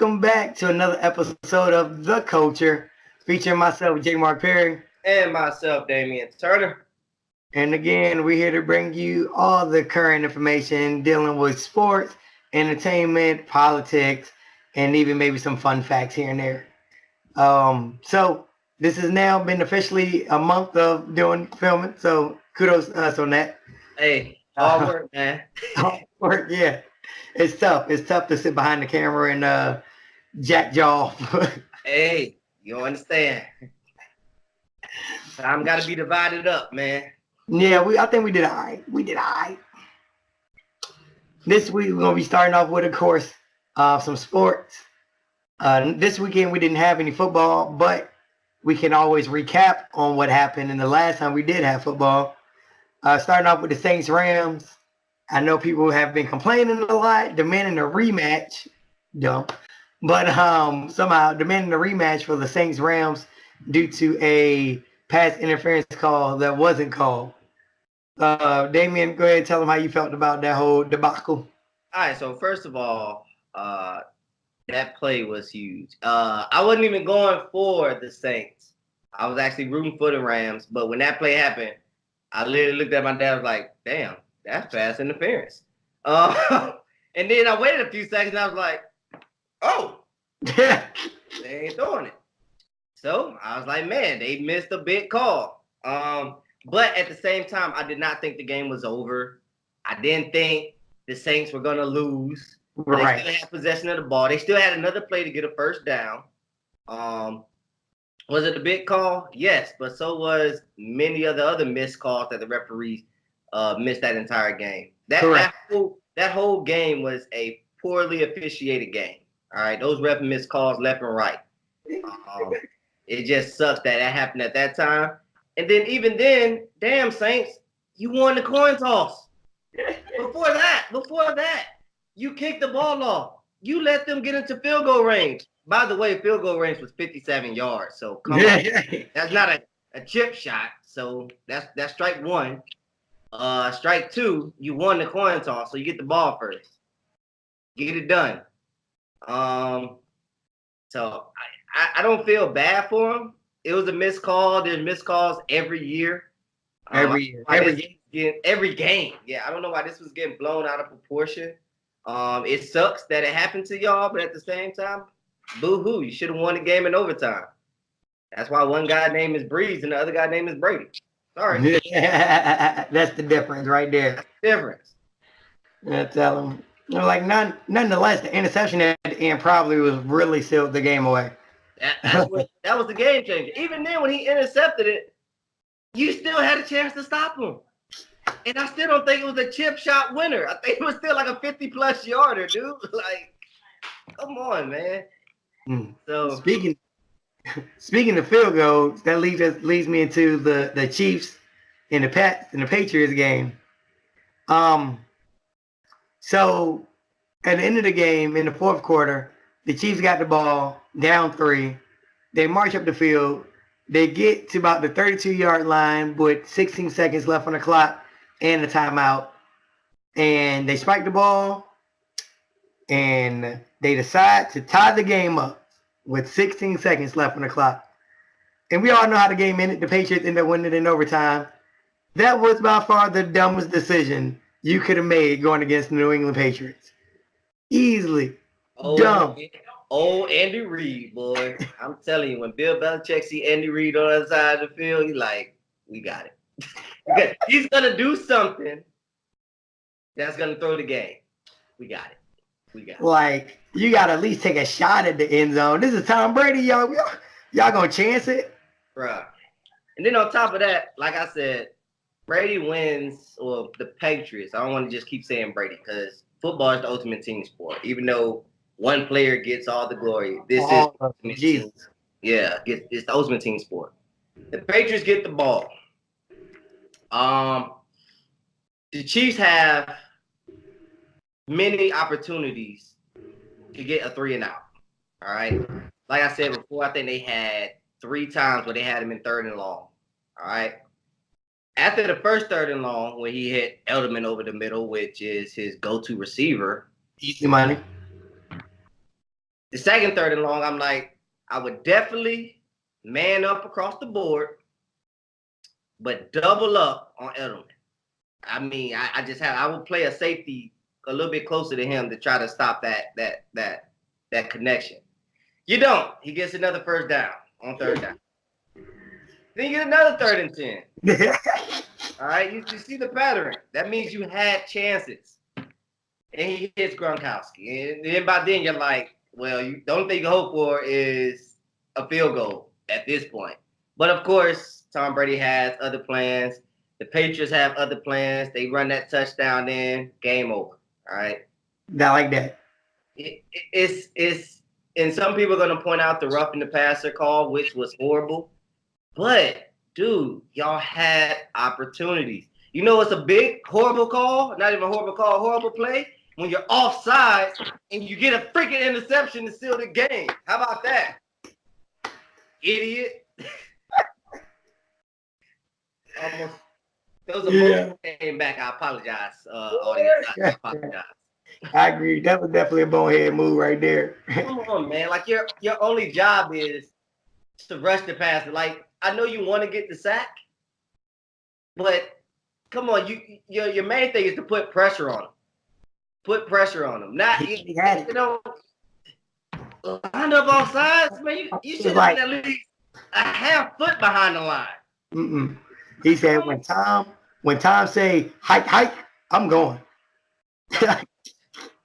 welcome back to another episode of The Culture, featuring myself, J. Mark Perry. And myself, Damian Turner. And again, we're here to bring you all the current information dealing with sports, entertainment, politics, and even maybe some fun facts here and there. So this has now been officially a month of doing filming, so kudos to us on that. Hey, hard work, man. Hard work, yeah. It's tough. It's tough to sit behind the camera and jack jaw. Hey, you understand. Time got to be divided up, man. Yeah, I think we did all right. We did all right. This week we're gonna be starting off with, of course, some sports. This weekend we didn't have any football, but we can always recap on what happened in the last time we did have football. Starting off with the Saints Rams. I know people have been complaining a lot, demanding a rematch. Dumb. But somehow demanding a rematch for the Saints Rams due to a pass interference call that wasn't called. Damien, go ahead and tell them how you felt about that whole debacle. All right, so first of all, that play was huge. I wasn't even going for the Saints. I was actually rooting for the Rams, but when that play happened, I literally looked at my dad and was like, damn, that's pass interference. And then I waited a few seconds and I was like, oh, they ain't throwing it. So I was like, man, they missed a big call. But at the same time, I did not think the game was over. I didn't think the Saints were going to lose. Right. They still had possession of the ball. They still had another play to get a first down. Was it a big call? Yes, but so was many of the other missed calls that the referees missed that entire game. That whole game was a poorly officiated game. All right, those refs missed calls left and right. It just sucks that happened at that time. And then even then, damn Saints, you won the coin toss. Before that, you kicked the ball off. You let them get into field goal range. By the way, field goal range was 57 yards. So come on. That's not a chip shot. So that's strike one. Strike two, you won the coin toss, so you get the ball first. Get it done. So I don't feel bad for him. It was a missed call. There's missed calls every year. Every game. Yeah, I don't know why this was getting blown out of proportion. It sucks that it happened to y'all, but at the same time, boo-hoo. You should have won the game in overtime. That's why one guy name is Breeze and the other guy name is Brady. Sorry. That's the difference right there. That's the difference. I tell them. Nonetheless, the interception at the end probably was really sealed the game away. That was the game changer. Even then, when he intercepted it, you still had a chance to stop him. And I still don't think it was a chip shot winner. I think it was still like a 50-plus yarder, dude. Like, come on, man. So speaking of field goals, that leads me into the Chiefs and the Patriots game. So at the end of the game, in the fourth quarter, the Chiefs got the ball down 3. They march up the field. They get to about the 32-yard line with 16 seconds left on the clock and the timeout. And they spike the ball, and they decide to tie the game up with 16 seconds left on the clock. And we all know how the game ended. The Patriots ended up winning in overtime. That was by far the dumbest decision you could have made going against the New England Patriots. Easily. Dumb. Andy Reid, boy. I'm telling you, when Bill Belichick see Andy Reid on the other side of the field, he's like, we got it. He's going to do something that's going to throw the game. We got it. Like, you got to at least take a shot at the end zone. This is Tom Brady, y'all going to chance it? Bruh. And then on top of that, like I said, Brady wins, or the Patriots. I don't want to just keep saying Brady because football is the ultimate team sport. Even though one player gets all the glory, this is the ultimate team. Yeah, it's the ultimate team sport. The Patriots get the ball. The Chiefs have many opportunities to get a 3 and out. All right. Like I said before, I think they had 3 times where they had him in 3rd and long. All right. After the first 3rd and long, when he hit Edelman over the middle, which is his go-to receiver. Easy money. The second third and long, I'm like, I would definitely man up across the board, but double up on Edelman. I mean, I would play a safety a little bit closer to him to try to stop that connection. You don't. He gets another first down on third down. Then you get another 3rd and 10. All right, you see the pattern. That means you had chances. And he hits Gronkowski. And then by then you're like, well, the only thing you can hope for is a field goal at this point. But of course, Tom Brady has other plans. The Patriots have other plans. They run that touchdown in, game over. All right. Not like that. It's and some people are gonna point out the roughing the passer call, which was horrible. But dude, y'all had opportunities. You know it's a big horrible call, not even a horrible call, horrible play when you're offside and you get a freaking interception to seal the game. How about that? Idiot. Almost. Those emotions came back. I apologize, audience. I apologize. I agree. That was definitely a bonehead move right there. Come on, man. Like your only job is to rush the passer. Like I know you want to get the sack, but come on, your main thing is to put pressure on him. Put pressure on him. Not you know, line up off sides, man. You should have been at least a half foot behind the line. He said when Tom say hike, I'm going.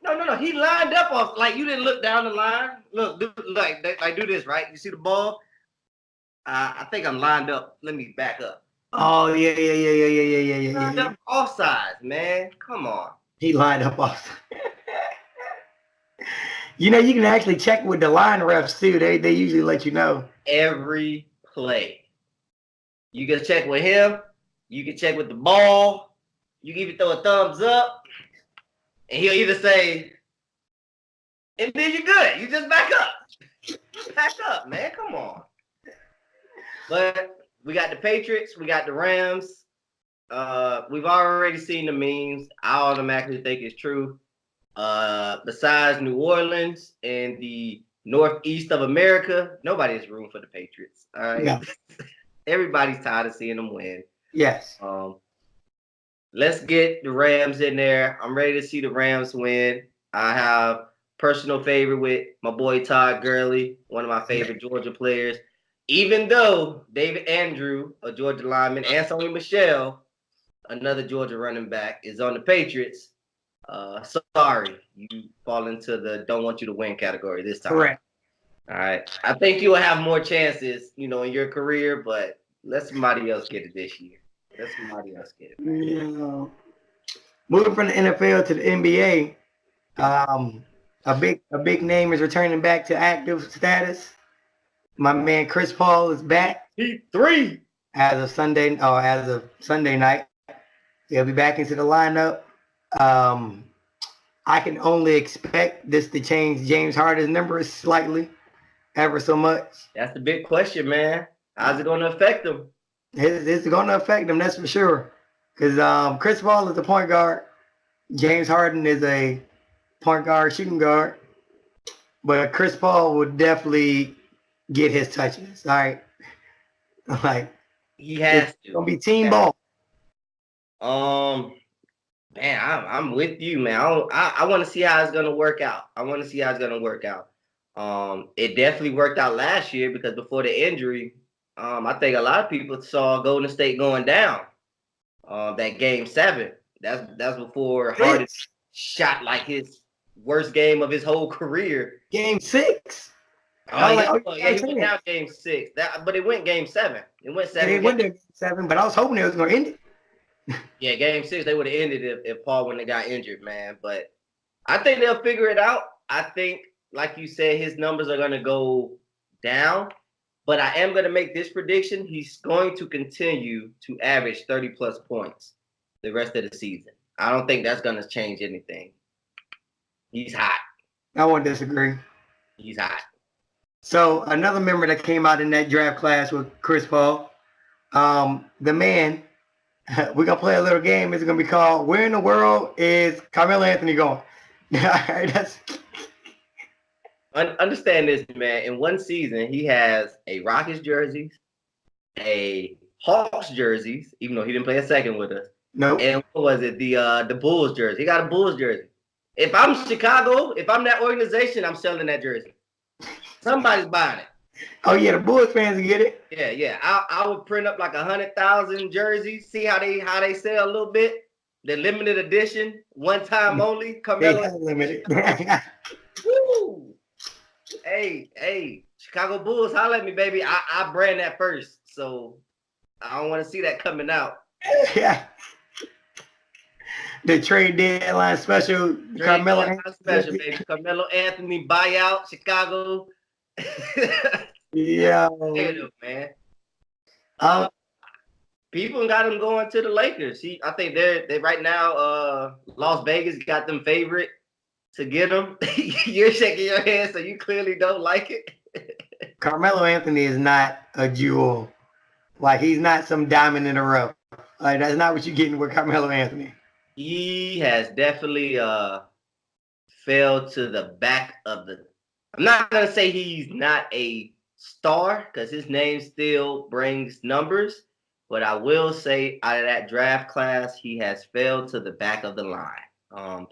No. He lined up off like you didn't look down the line. Look, do this, right? You see the ball? I think I'm lined up. Let me back up. Oh yeah. Lined up offsides, man. Come on. He lined up offside. You know, you can actually check with the line refs too. They usually let you know. Every play. You can check with him. You can check with the ball. You can even throw a thumbs up. And he'll either say, and then you're good. You just back up. Back up, man. Come on. But we got the Patriots. We got the Rams. We've already seen the memes. I automatically think it's true. Besides New Orleans and the Northeast of America, nobody has room for the Patriots. All right. No. Everybody's tired of seeing them win. Yes. Let's get the Rams in there. I'm ready to see the Rams win. I have personal favorite with my boy Todd Gurley, one of my favorite Georgia players. Even though David Andrew, a Georgia lineman, and Sony Michel, another Georgia running back, is on the Patriots. Sorry, you fall into the don't want you to win category this time. Correct. All right. I think you will have more chances, in your career, but let somebody else get it this year. Let somebody else get it. Yeah. Moving from the NFL to the NBA, a big name is returning back to active status. My man Chris Paul is back. P3 as of Sunday night. He'll be back into the lineup. I can only expect this to change James Harden's numbers slightly, ever so much. That's the big question, man. How's it going to affect him? It's going to affect him, that's for sure. Because Chris Paul is a point guard. James Harden is a point guard, shooting guard. But Chris Paul would definitely get his touches, all right? Like, he has to. It's going to be team ball. Man, I'm with you, man. I want to see how it's going to work out. It definitely worked out last year because before the injury, I think a lot of people saw Golden State going down. That game 7. That's before Harden shot like his worst game of his whole career. Game 6. He went down game 6. But it went game 7. It went 7. It went game 7, but I was hoping it was going to end it. Yeah, game 6 they would have ended if Paul wouldn't have got injured, man. But I think they'll figure it out. I think, like you said, his numbers are going to go down. But I am going to make this prediction. He's going to continue to average 30-plus points the rest of the season. I don't think that's going to change anything. He's hot. I won't disagree. He's hot. So another member that came out in that draft class with Chris Paul, the man, we're going to play a little game. It's going to be called Where in the World is Carmelo Anthony Going? All right, Understand this, man. In one season, he has a Rockets jerseys, a Hawks jerseys, even though he didn't play a second with us. No. And what was it? The Bulls jersey. He got a Bulls jersey. If I'm Chicago, if I'm that organization, I'm selling that jersey. Somebody's buying it. Oh yeah, the Bulls fans get it. Yeah. I would print up like 100,000 jerseys. See how they sell a little bit. The limited edition, one time only. They have limited. Woo! Hey, Chicago Bulls, holla at me, baby. I brand that first, so I don't want to see that coming out. Yeah. The trade deadline special, Carmelo special, baby. Carmelo Anthony buyout, Chicago. Yeah, man. People got him going to the Lakers. I think they right now. Las Vegas got them favorite to get him. You're shaking your head, so you clearly don't like it. Carmelo Anthony is not a jewel. Like, he's not some diamond in the rough. Like, that's not what you're getting with Carmelo Anthony. He has definitely fell to the back of the. I'm not gonna say he's not a star because his name still brings numbers, but I will say out of that draft class, he has fell to the back of the line.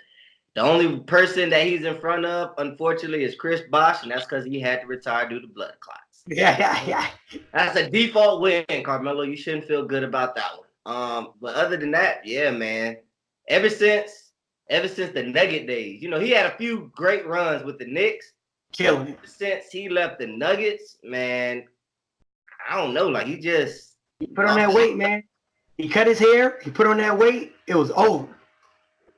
The only person that he's in front of, unfortunately, is Chris Bosh, and that's because he had to retire due to blood clots. Yeah. That's a default win, Carmelo. You shouldn't feel good about that one. But other than that, yeah, man. Ever since the Nugget days, he had a few great runs with the Knicks. Killing it. Since he left the Nuggets, man, I don't know. Like, he put on that weight, man. He cut his hair. He put on that weight. It was over.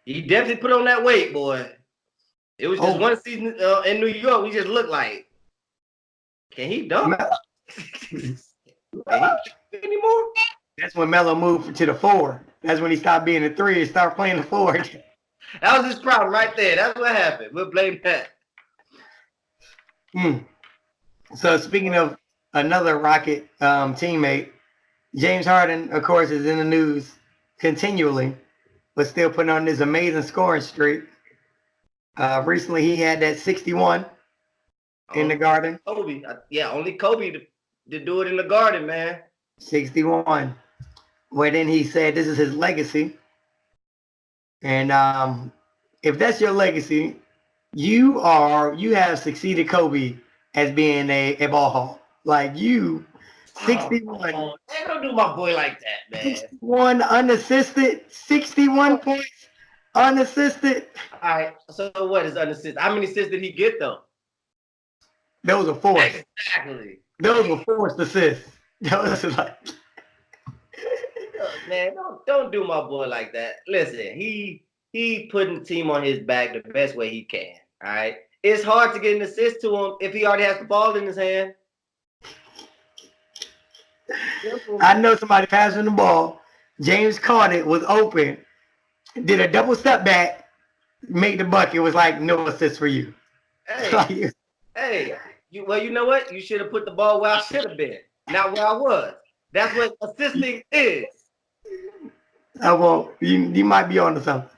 He definitely put on that weight, boy. It was just one season in New York. We just looked like, can he dunk? Can he anymore? That's when Melo moved to the 4. That's when he stopped being a 3 and started playing the 4. That was his problem right there. That's what happened. We'll blame that. So speaking of another Rocket teammate, James Harden, of course, is in the news continually, but still putting on this amazing scoring streak. Recently, he had that 61 in the Garden. Kobe. Yeah, only Kobe to do it in the Garden, man. 61. Where then he said this is his legacy. And if that's your legacy, you have succeeded Kobe as being a ball hawk. Like, you, 61. They don't do my boy like that, man. 61 unassisted, 61 points unassisted. All right, so what is unassisted? How many assists did he get, though? Those are forced. Exactly. Those were forced assists. Those are like... Man, don't do my boy like that. Listen, he putting the team on his back the best way he can. All right, it's hard to get an assist to him if he already has the ball in his hand. I know somebody passing the ball. James caught it, was open, did a double step back, made the bucket. It was like, no assist for you. Hey, you know what? You should have put the ball where I should have been, not where I was. That's what assisting is. You might be on to something.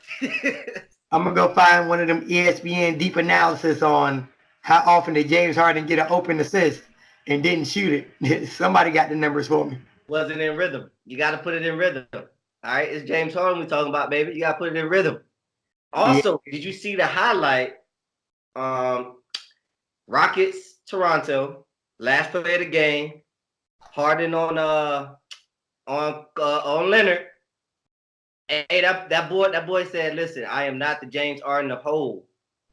I'm going to go find one of them ESPN deep analysis on how often did James Harden get an open assist and didn't shoot it. Somebody got the numbers for me. Wasn't in rhythm. You got to put it in rhythm. All right, it's James Harden we're talking about, baby. You got to put it in rhythm. Also, Did you see the highlight? Rockets, Toronto, last play of the game. Harden on Leonard. Hey, that boy said, "Listen, I am not the James Harden of old.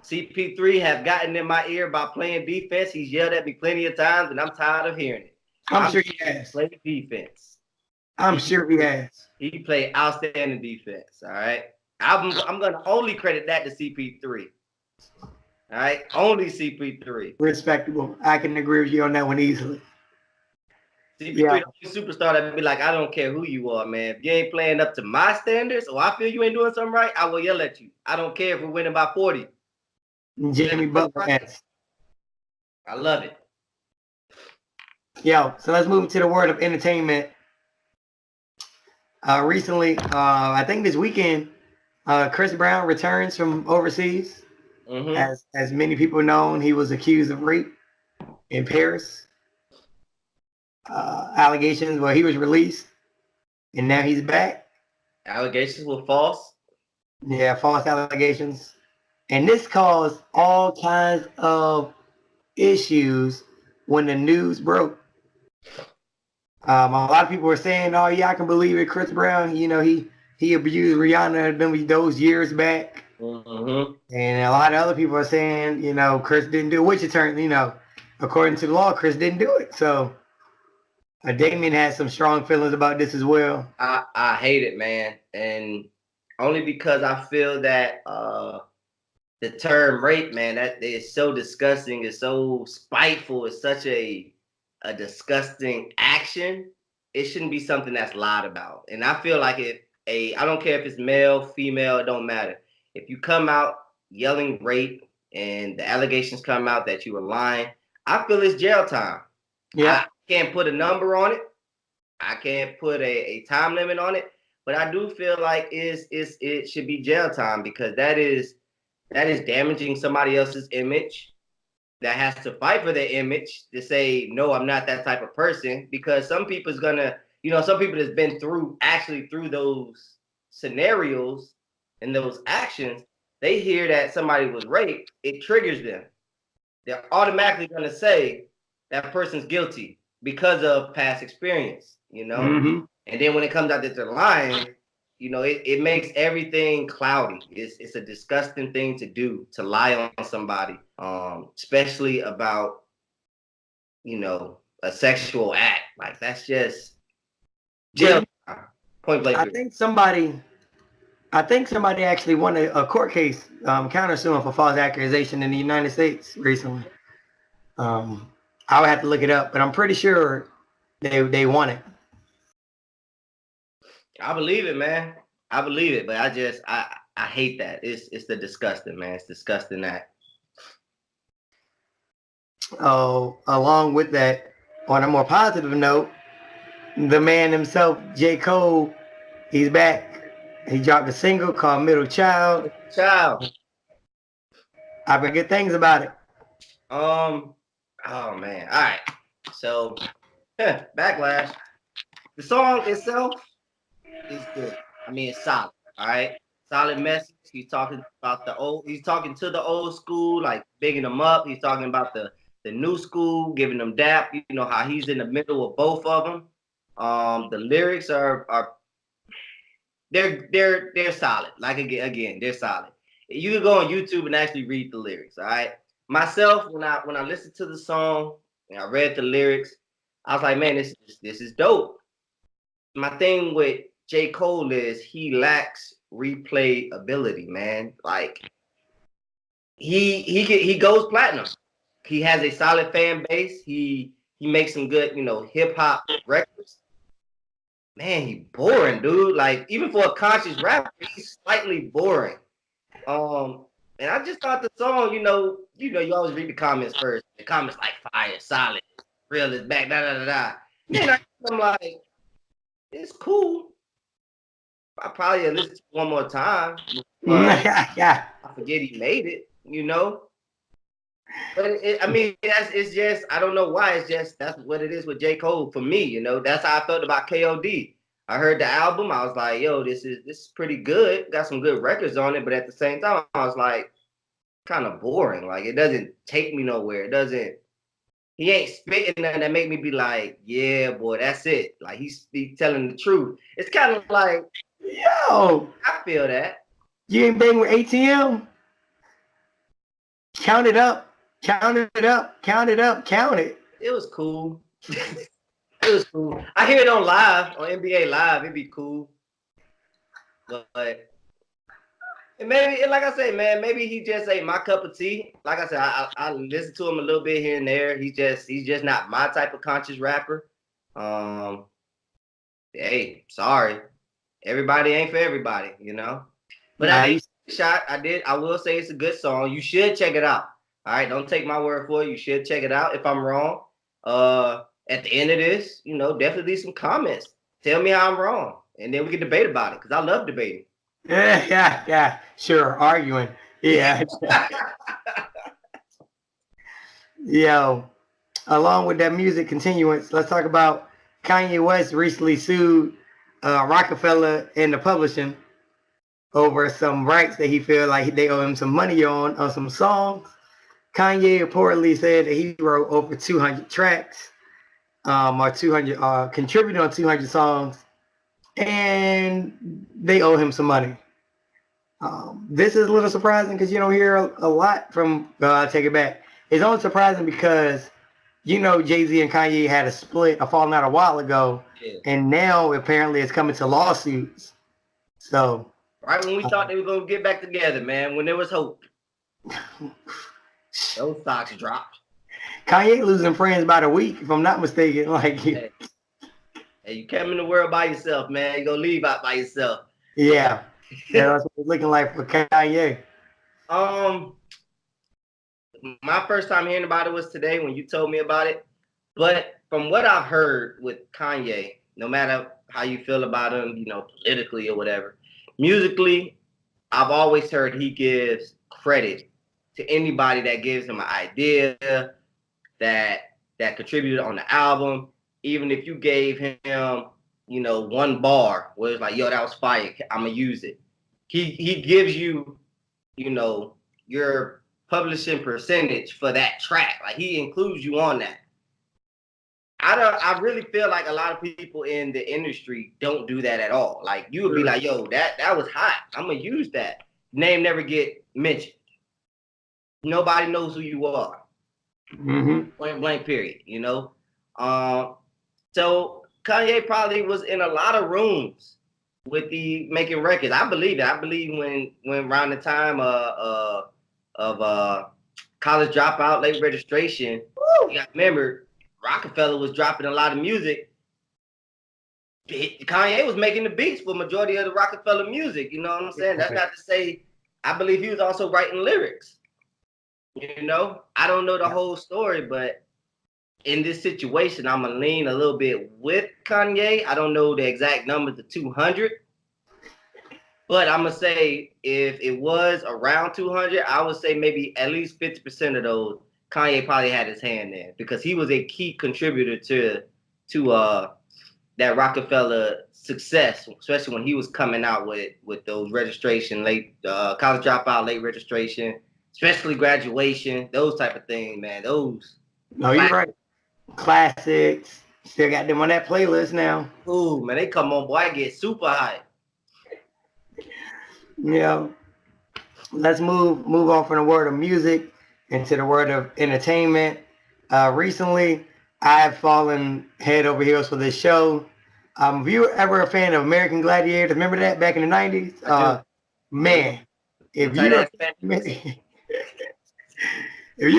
CP3 have gotten in my ear about playing defense. He's yelled at me plenty of times, and I'm tired of hearing it. I'm sure he has. Play defense. I'm sure he has. He played outstanding defense. All right. I'm gonna only credit that to CP3. All right, only CP3. Respectable. I can agree with you on that one easily. CP3, the superstar that be like, I don't care who you are, man. If you ain't playing up to my standards, or I feel you ain't doing something right, I will yell at you. I don't care if we're winning by 40. Jimmy Butler has. I love it. So let's move to the world of entertainment. Recently, I think this weekend, Chris Brown returns from overseas. As many people know, he was accused of rape in Paris. Allegations. Well, he was released, and now he's back. Allegations were false. Yeah, false allegations, and this caused all kinds of issues when the news broke. A lot of people were saying, "Oh yeah, I can believe it." Chris Brown, he abused Rihanna those years back, and a lot of other people are saying, Chris didn't do it, which it turned, according to the law, Chris didn't do it. So Damien has some strong feelings about this as well. I hate it, man, and only because I feel that the term rape, man, that is so disgusting. It's so spiteful. It's such a disgusting action. It shouldn't be something that's lied about. And I feel like I don't care if it's male, female, it don't matter. If you come out yelling rape and the allegations come out that you were lying, I feel it's jail time. Yeah. I can't put a number on it. I can't put a time limit on it, but I do feel like it should be jail time, because that is damaging somebody else's image that has to fight for their image to say, no, I'm not that type of person, because some people's gonna, some people that's been through those scenarios and those actions, they hear that somebody was raped, it triggers them. They're automatically gonna say that person's guilty because of past experience, And then when it comes out that they're lying, it makes everything cloudy. It's a disgusting thing to do, to lie on somebody, especially about, a sexual act. Like, that's just jail time. Point blank. I think somebody actually won a court case countersuing for false accusation in the United States recently. I would have to look it up, but I'm pretty sure they won it. I believe it, man. I believe it, but I hate that. It's the disgusting, man. It's disgusting that. Oh, along with that, on a more positive note, the man himself, J. Cole, he's back. He dropped a single called Middle Child. I've heard good things about it. Oh man. All right. So, Backlash. The song itself is good. I mean, it's solid. All right. Solid message. He's talking about he's talking to the old school, like bigging them up. He's talking about the new school, giving them dap, how he's in the middle of both of them. The lyrics are they're solid. Like, again, they're solid. You can go on YouTube and actually read the lyrics. All right. Myself, when I listened to the song and I read the lyrics, I was like, man, this is dope. My thing with J. Cole is he lacks replayability, man. Like, he goes platinum. He has a solid fan base. He makes some good, hip hop records. Man, he boring, dude. Like, even for a conscious rapper, he's slightly boring. And I just thought the song, you always read the comments first. The comments like fire, solid, real is back, da da da da. Then I'm like, it's cool. I probably listen to it one more time. Yeah. I forget he made it, But it's just, I don't know why. It's just, that's what it is with J. Cole for me, That's how I felt about KOD. I heard the album. I was like, yo, this is pretty good. Got some good records on it. But at the same time, I was like, kind of boring. Like, it doesn't take me nowhere. He ain't spitting nothing that make me be like, yeah, boy, that's it. Like, he's telling the truth. It's kind of like, yo, I feel that. You ain't bang with ATM? Count it up. Count it up. Count it up. Count it. It was cool. It was cool. I hear it on NBA Live. It'd be cool. But maybe, like I say, man, maybe he just ain't my cup of tea. Like I said, I listen to him a little bit here and there. He's just not my type of conscious rapper. Hey, sorry. Everybody ain't for everybody, But I will say it's a good song. You should check it out. All right, don't take my word for it. You should check it out. If I'm wrong, at the end of this, definitely leave some comments. Tell me how I'm wrong, and then we can debate about it, because I love debating. Yeah. Sure, arguing. Yeah. Yo, along with that music continuance, let's talk about Kanye West recently sued Rockefeller and the publishing over some rights that he feel like they owe him some money on some songs. Kanye reportedly said that he wrote over 200 tracks, or 200, contributed on 200 songs, and they owe him some money. This is a little surprising because you don't hear a lot from. I take it back. It's only surprising because Jay-Z and Kanye had a split, a falling out a while ago, Yeah. and now apparently it's coming to lawsuits. So right when we thought they were gonna get back together, man, when there was hope, those stocks dropped. Kanye losing friends by the week, if I'm not mistaken. Like, hey, you came in the world by yourself, man. You gonna leave out by yourself. Yeah, that's what it's looking like for Kanye. My first time hearing about it was today when you told me about it. But from what I've heard with Kanye, no matter how you feel about him, politically or whatever, musically, I've always heard he gives credit to anybody that gives him an idea that contributed on the album. Even if you gave him, one bar where it's like, yo, that was fire, I'm gonna use it. He gives you, your publishing percentage for that track. Like he includes you on that. I really feel like a lot of people in the industry don't do that at all. Like you would be like, yo, that was hot, I'm gonna use that. Name never get mentioned. Nobody knows who you are. Point blank, period. So Kanye probably was in a lot of rooms with the making records. I believe it. I believe when around the time of college dropout, late registration, you got to remember Rockefeller was dropping a lot of music. Kanye was making the beats for majority of the Rockefeller music. You know what I'm saying? That's not to say I believe he was also writing lyrics. I don't know the whole story, but in this situation, I'm going to lean a little bit with Kanye. I don't know the exact number to 200. But I'm going to say if it was around 200, I would say maybe at least 50% of those, Kanye probably had his hand in because he was a key contributor to that Rockefeller success, especially when he was coming out with those registration, late college dropout, late registration, especially graduation, those type of things, man. Those. No, you're right. Classics. Still got them on that playlist now. Ooh, man, they come on, boy. I get super hype. Yeah. Let's move on from the world of music into the world of entertainment. Recently, I've fallen head over heels for this show. If you were ever a fan of American Gladiators, remember that back in the 90s? Man, if you're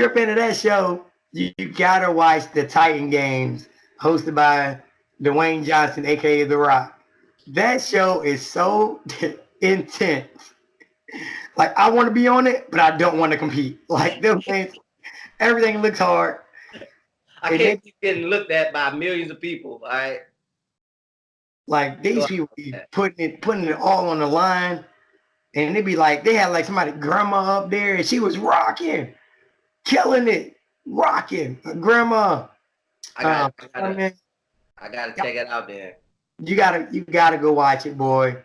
a fan of that show, you gotta watch the Titan Games hosted by Dwayne Johnson, aka The Rock. That show is so intense. Like I want to be on it, but I don't want to compete. Like them things, everything looks hard. I can't keep getting looked at by millions of people. All right. Like these people be putting it all on the line, and they be like, they had like somebody grandma up there, and she was rocking, killing it, rocking. Grandma. I gotta check it out then. You gotta go watch it, boy.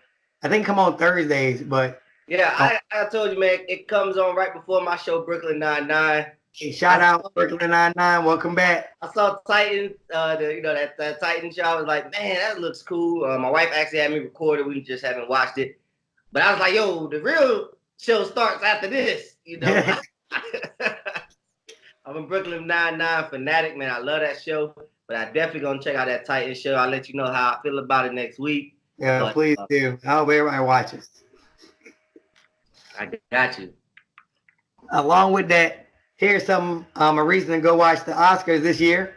I think come on Thursdays, but yeah, I told you, man, it comes on right before my show, Brooklyn Nine-Nine. Hey, shout out Brooklyn Nine-Nine. Welcome back. I saw Titan, that Titan show. I was like, man, that looks cool. My wife actually had me record it. We just haven't watched it, but I was like, yo, the real show starts after this. I'm a Brooklyn Nine-Nine fanatic, man. I love that show, but I definitely gonna check out that Titan show. I'll let you know how I feel about it next week. Yeah, but, please do. I hope everybody watches. I got you. Along with that, here's some a reason to go watch the Oscars this year.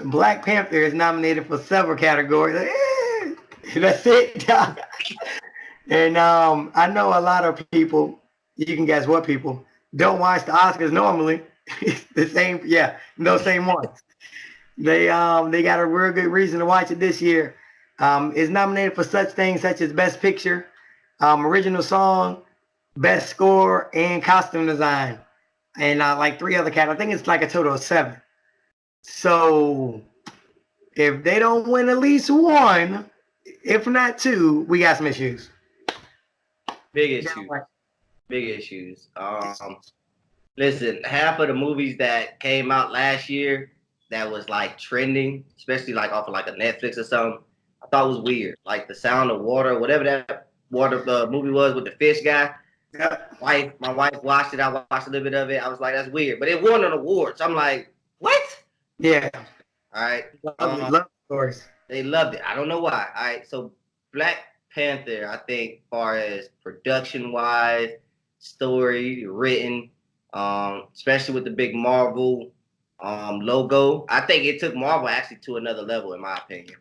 Black Panther is nominated for several categories. That's it. And I know a lot of people, you can guess what people, don't watch the Oscars normally. The same ones. They got a real good reason to watch it this year. It's nominated for such things such as Best Picture, original song, Best Score, and Costume Design. and like 3 other cats. I think it's like a total of 7. So if they don't win at least 1, if not 2, we got some issues. Big issues. Big issues. Listen, half of the movies that came out last year that was like trending, especially like off of like a Netflix or something, I thought was weird. Like The Sound of Water, whatever that water movie was with the fish guy. Yeah. My wife watched it. I watched a little bit of it. I was like, that's weird. But it won an award. So I'm like, what? Yeah. All right. Love stories. They loved it. I don't know why. All right. So Black Panther, I think, as far as production wise, story, written, especially with the big Marvel logo, I think it took Marvel actually to another level, in my opinion.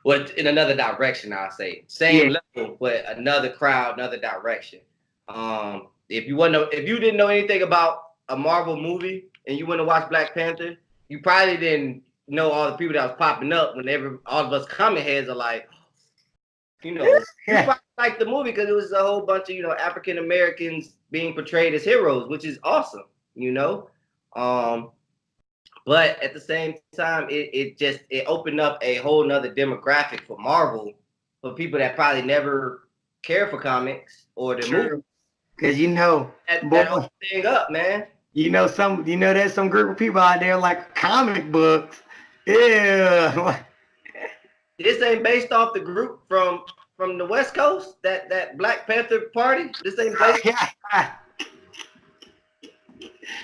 Well, in another direction, I'll say. Same level, but another crowd, another direction. If you didn't know anything about a Marvel movie and you went to watch Black Panther, you probably didn't know all the people that was popping up when all of us comment heads are like, you probably liked the movie because it was a whole bunch of, African Americans being portrayed as heroes, which is awesome, But at the same time, it opened up a whole nother demographic for Marvel, for people that probably never care for comics or the movie. Because that whole thing up, man. There's some group of people out there like comic books. Yeah. This ain't based off the group from the West Coast, that Black Panther party. This ain't based.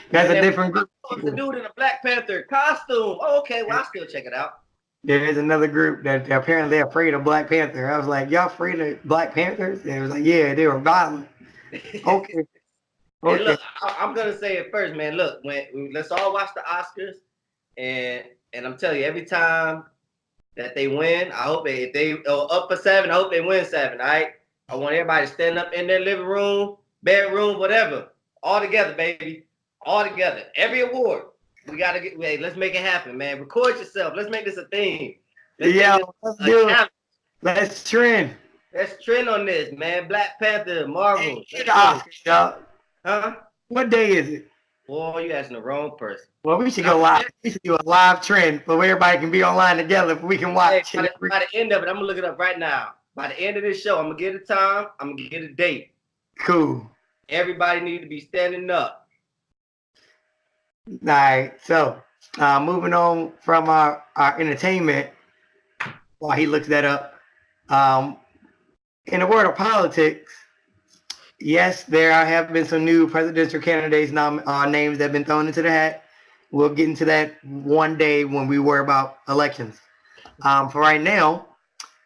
That's a different group. The dude in a Black Panther costume. Oh, okay. Well, I'll still check it out. There's another group that apparently they're afraid of Black Panther. I was like, y'all afraid of Black Panthers? And it was like, yeah, they were violent. Okay. Hey, look, I'm gonna say it first, man. Look, let's all watch the Oscars, and I'm telling you, every time that they win, I hope if they up for 7, I hope they win 7. All right. I want everybody to stand up in their living room, bedroom, whatever, all together, baby. All together, every award. We gotta let's make it happen, man. Record yourself. Let's make this a theme. Let's do it. Let's trend. Let's trend on this, man. Black Panther, Marvel. Huh? What day is it? Boy, you asking the wrong person. Well, we should go live. We should do a live trend where everybody can be online together. We can watch. Hey, by the end of it, I'm gonna look it up right now. By the end of this show, I'm gonna get a time. I'm gonna get a date. Cool. Everybody need to be standing up. All right, so moving on from our entertainment, while he looks that up, in the world of politics, yes, there have been some new presidential candidates names that have been thrown into the hat. We'll get into that one day when we worry about elections. For right now,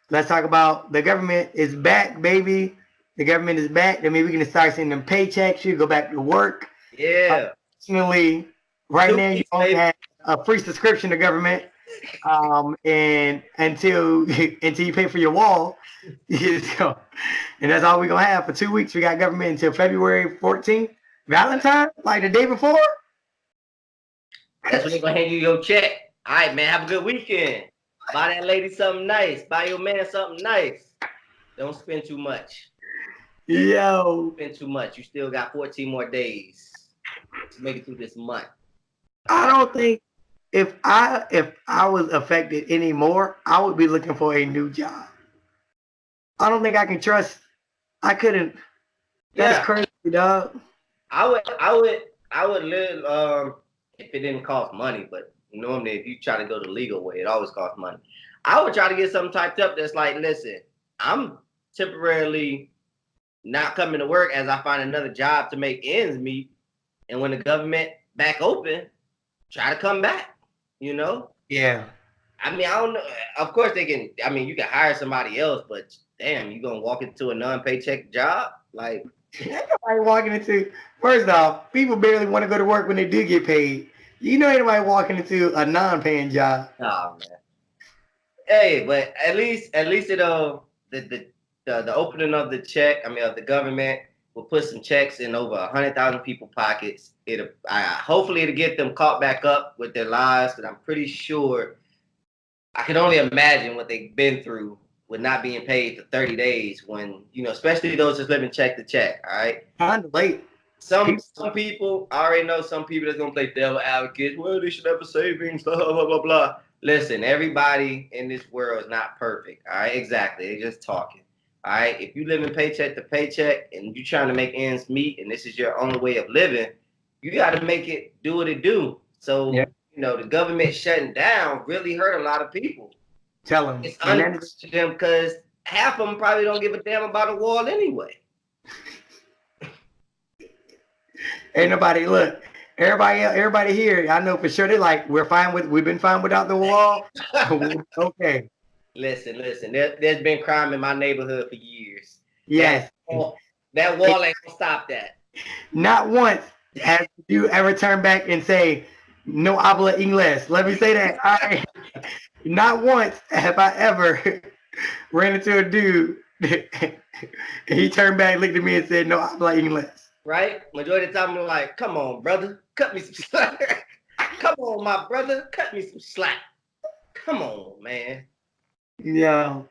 let's talk about the government is back, baby. The government is back. That means we can start seeing them paychecks. You go back to work. Yeah. Unfortunately, right now you only have a free subscription to government, and until you pay for your wall, and that's all we're gonna have for 2 weeks. We got government until February 14th, Valentine, like the day before. That's when they're gonna hand you your check. All right, man. Have a good weekend. Buy that lady something nice. Buy your man something nice. Don't spend too much. Yo. Spend too much. You still got 14 more days to make it through this month. I don't think if I was affected anymore, I would be looking for a new job. I don't think I can trust. I couldn't. That's crazy, dog. I would live if it didn't cost money, but normally if you try to go the legal way, it always costs money. I would try to get something typed up that's like, listen, I'm temporarily not coming to work as I find another job to make ends meet, and when the government back open, try to come back, Yeah. I mean, I don't know. Of course they can. I mean, you can hire somebody else, but damn, you gonna walk into a non-paycheck job? Like, nobody walking into. First off, people barely want to go to work when they do get paid. Anybody walking into a non-paying job. Oh man. Hey, but at least it'll the opening of the check. I mean, of the government will put some checks in over 100,000 people's pockets. Hopefully it'll get them caught back up with their lives, but I'm pretty sure. I can only imagine what they've been through with not being paid for 30 days when, especially those just living check to check, all right? Kind of late. Some people, I already know some people that's gonna play devil advocates. Well, they should have a savings, blah blah blah blah. Listen, everybody in this world is not perfect. All right, exactly. They're just talking. All right, if you live in paycheck to paycheck and you're trying to make ends meet, and this is your only way of living, you got to make it do what it do. So the government shutting down really hurt a lot of people. Tell them it's unfair to them because half of them probably don't give a damn about a wall anyway. Ain't nobody look. Everybody here, I know for sure they're like, we've been fine without the wall. Okay. Listen. There's been crime in my neighborhood for years. Yes. That wall ain't gonna stop that. Not once have you ever turned back and say, no habla inglés. Let me say that. Not once have I ever ran into a dude and he turned back, looked at me and said, no habla inglés. Right? Majority of the time, I'm like, come on, brother, cut me some slack. Come on, my brother, cut me some slack. Come on, man. Yeah.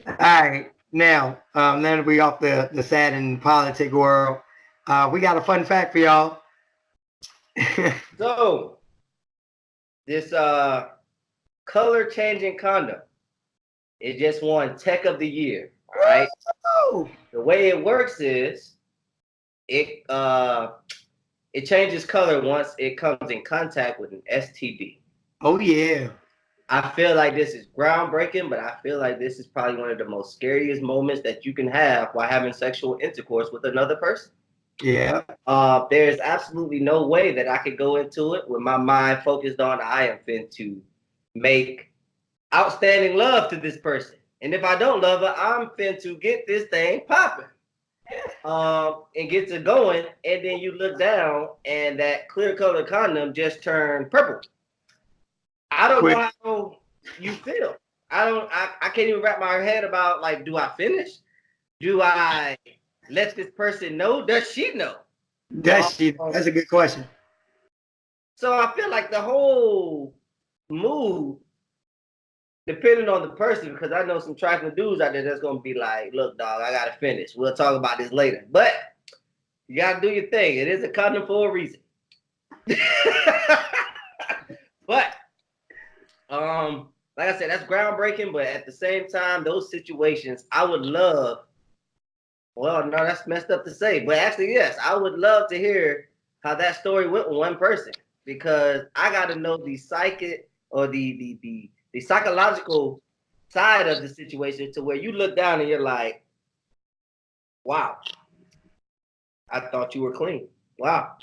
All right. Now that we off the sad and politic world, we got a fun fact for y'all. So, this color changing condom, it just won Tech of the Year. All right. Oh. The way it works is it changes color once it comes in contact with an STD. Oh yeah. I feel like this is groundbreaking, but I feel like this is probably one of the most scariest moments that you can have while having sexual intercourse with another person. Yeah. There's absolutely no way that I could go into it with my mind focused on I am fin to make outstanding love to this person. And if I don't love her, I'm fin to get this thing popping. And get to going, and then you look down and that clear color condom just turned purple. I don't know how you feel. I can't even wrap my head about, like, do I finish? Do I let this person know? Does she know? Does she? That's a good question. So I feel like the whole mood, depending on the person, because I know some trifling dudes out there that's gonna be like, look, dog, I gotta finish. We'll talk about this later. But you gotta do your thing. It is a condom for a reason. But like I said, that's groundbreaking, but at the same time, those situations, I would love, well, no, that's messed up to say, but actually, yes, I would love to hear how that story went with one person, because I got to know the psychic or the psychological side of the situation, to where you look down and you're like, wow, I thought you were clean. Wow.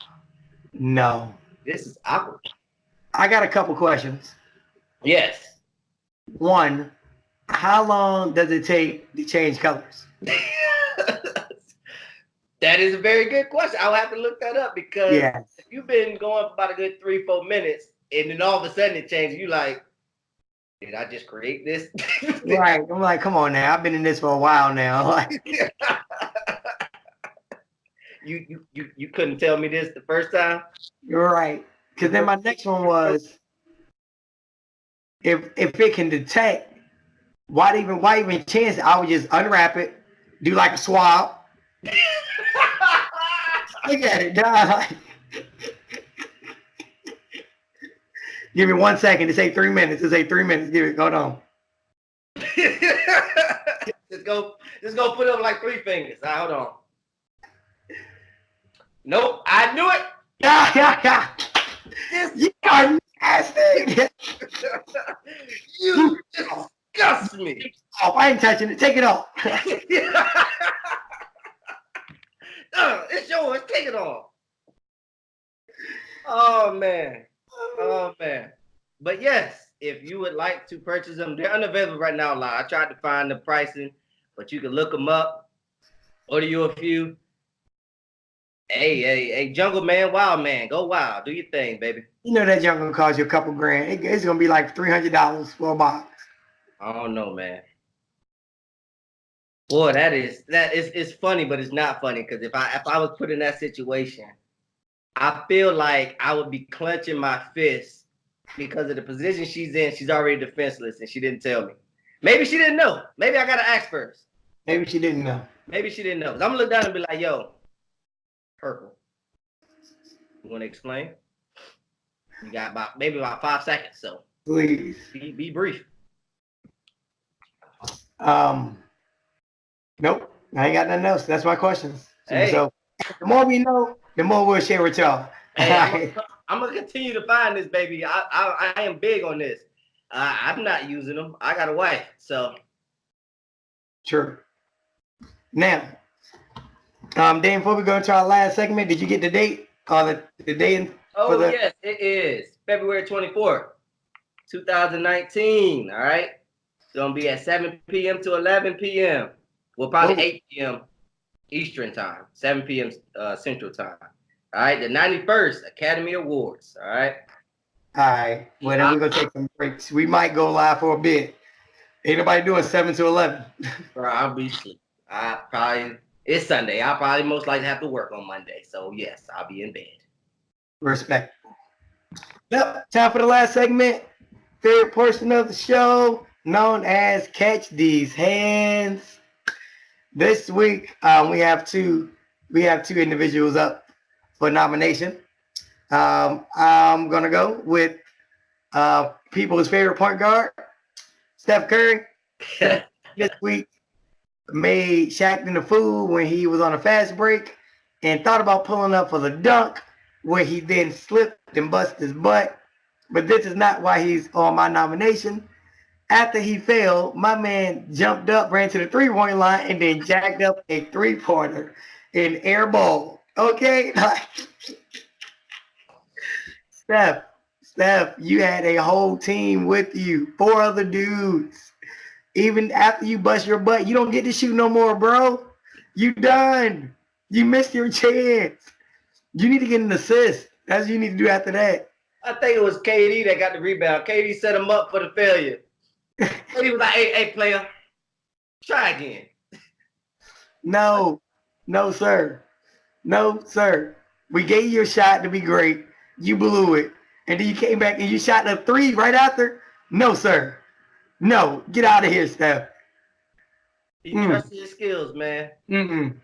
No. This is awkward. I got a couple questions. Yes. One, how long does it take to change colors? That is a very good question. I'll have to look that up, because if you've been going for about a good 3-4 minutes and then all of a sudden it changes, you like, did I just create this? Right. I'm like, come on now. I've been in this for a while now. You couldn't tell me this the first time? You're right. Because then my next one was, if it can detect, why even chance it? I would just unwrap it, do like a swab. Look at it, dog. Give me 1 second. It say 3 minutes. It say 3 minutes. Give it. Hold on. Just go put up like 3 fingers. All right, hold on. Nope, I knew it. You are nasty. You disgust me. Oh, I ain't touching it. Take it off. It's yours. Take it off. Oh man. Oh man. But yes, if you would like to purchase them, they're unavailable right now online. I tried to find the pricing, but you can look them up. Order you a few. Hey, Jungle Man, Wild Man, go wild. Do your thing, baby. You know that junk gonna cost you a couple grand. It's gonna be like $300 for a box. I don't know, man. Boy, it's funny, but it's not funny, because if I was put in that situation, I feel like I would be clenching my fists, because of the position she's in. She's already defenseless, and she didn't tell me. Maybe she didn't know. Maybe I gotta ask first. Maybe she didn't know. Maybe she didn't know. I'm gonna look down and be like, yo, Purple. You want to explain? You got maybe about 5 seconds, so please be brief. Nope, I ain't got nothing else. That's my questions. Hey. So the more we know, the more we'll share with y'all. Hey, I'm gonna continue to find this, baby. I am big on this. I'm not using them. I got a wife, so. True. Now, Dan, before we go into our last segment, did you get the date? The date? Yes, it is February 24th, 2019. All right, it's gonna be at 7 p.m. to 11 p.m. Well, probably 8 p.m. Eastern time, 7 p.m. Central time. All right, the 91st Academy Awards. All right. All right. Well, then we're gonna take some breaks. We might go live for a bit. Ain't nobody doing 7 to 11. Bro, I'll be asleep. It's Sunday. I'll probably most likely have to work on Monday. So yes, I'll be in bed. Respect. Yep. Time for the last segment. Favorite portion of the show, known as Catch These Hands. This week, we have two individuals up for nomination. I'm gonna go with people's favorite point guard, Steph Curry. This week made Shaq the fool when he was on a fast break and thought about pulling up for the dunk, where he then slipped and busted his butt. But this is not why he's on my nomination. After he failed, my man jumped up, ran to the three-point line, and then jacked up a three-pointer in air ball. Okay? Steph, you had a whole team with you, 4 other dudes. Even after you bust your butt, you don't get to shoot no more, bro. You done. You missed your chance. You need to get an assist. That's what you need to do after that. I think it was KD that got the rebound. KD set him up for the failure. KD was like, hey, player, try again. No, sir. No, sir. We gave you a shot to be great. You blew it. And then you came back and you shot a 3 right after? No, sir. No. Get out of here, Steph. He trusted his skills, man. If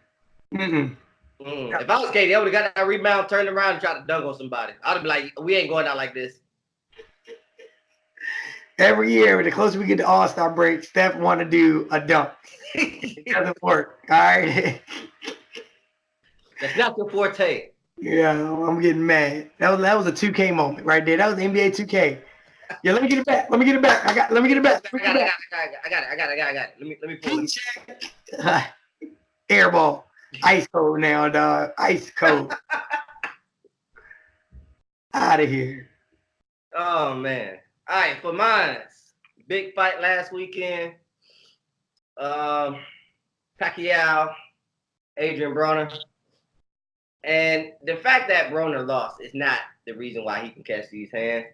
I was KD, I would have got that rebound, turned around, and tried to dunk on somebody. I'd have been like, we ain't going out like this. Every year, the closer we get to All-Star break, Steph want to do a dunk. It doesn't work. All right? That's not your forte. Yeah, I'm getting mad. That was a 2K moment right there. That was NBA 2K. Yeah, let me get it back. Let me get it back. Let me get it back. I got it. Let me pull it. Air ball. Ice cold now, dog. Ice cold. Out of here. Oh, man. All right, for mine, big fight last weekend. Pacquiao, Adrian Broner. And the fact that Broner lost is not the reason why he can catch these hands.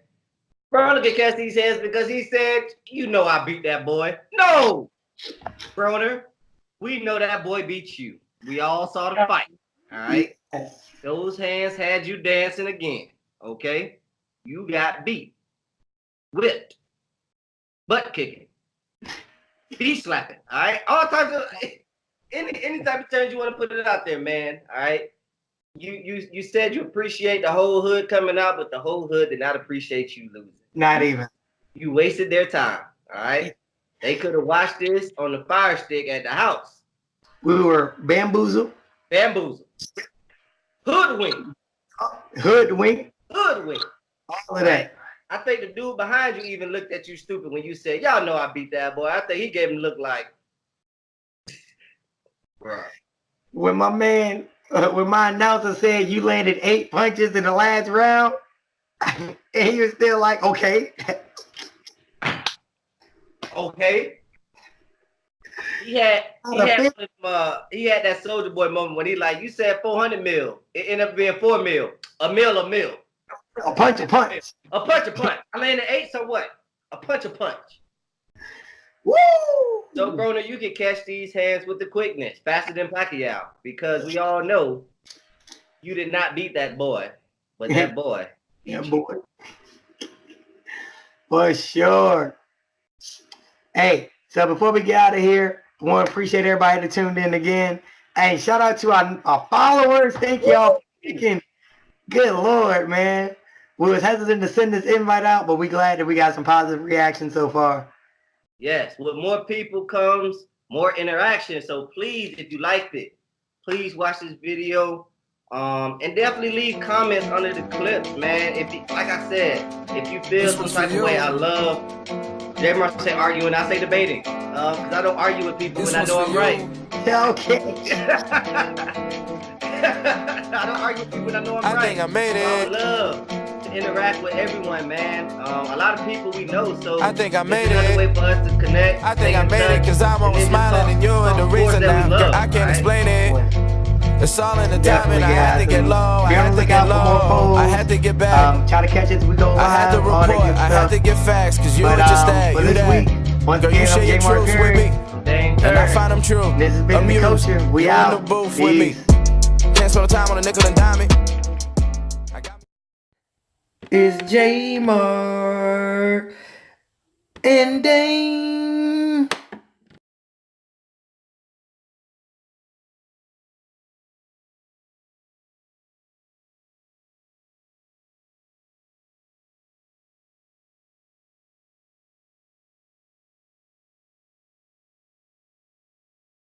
Broner can catch these hands because he said, you know I beat that boy. No! Broner, we know that boy beat you. We all saw the fight. All right? Those hands had you dancing again. Okay? You got beat. Whipped. Butt kicking. Feet slapping. All right? All types of any type of terms you want to put it out there, man. All right? You said you appreciate the whole hood coming out, but the whole hood did not appreciate you losing. Not even. You wasted their time. All right? They could have watched this on the Fire Stick at the house. We were bamboozled. Hoodwinked. All of that. I think the dude behind you even looked at you stupid when you said, y'all know I beat that boy. I think he gave him a look like, bro. When my announcer said you landed 8 punches in the last round, and he was still like, okay. Okay. He had that Soldier Boy moment when he like, you said 400 mil. It ended up being 4 mil. A mil. A punch. A punch. I landed 8, so what? A punch. Woo! So, Broner, you can catch these hands with the quickness, faster than Pacquiao, because we all know you did not beat that boy, but that boy. Yeah, boy. For sure. Hey, so before we get out of here, I want to appreciate everybody that tuned in again. Hey, shout out to our followers. Thank y'all for speaking. Good Lord, man. We was hesitant to send this invite out, but we glad that we got some positive reaction so far. Yes, with more people comes more interaction. So please, if you liked it, please watch this video. And definitely leave comments under the clips, man. If you, like I said, if you feel some type of way, I love. J. Mar say arguing, I say debating. Because I don't argue with people when I know I'm right. Okay. I don't argue with people when I know I'm right. I think I made it. I would love to interact with everyone, man. A lot of people we know, so I think I made it's another it. way for us to connect. I think I made it because I'm always smiling and you and the reason now. Girl, I can't explain it. It's all in the timing. I had to get low. I had to get low. I had to get back. Try to catch it as we go live. I had to report. I had to get facts because you were just that. You that. Girl, you share your truths with me. And I find them true. This has been the culture. We you out. in the booth with me. Can't spend time on a nickel and dime it. It's J. Mark and Dane.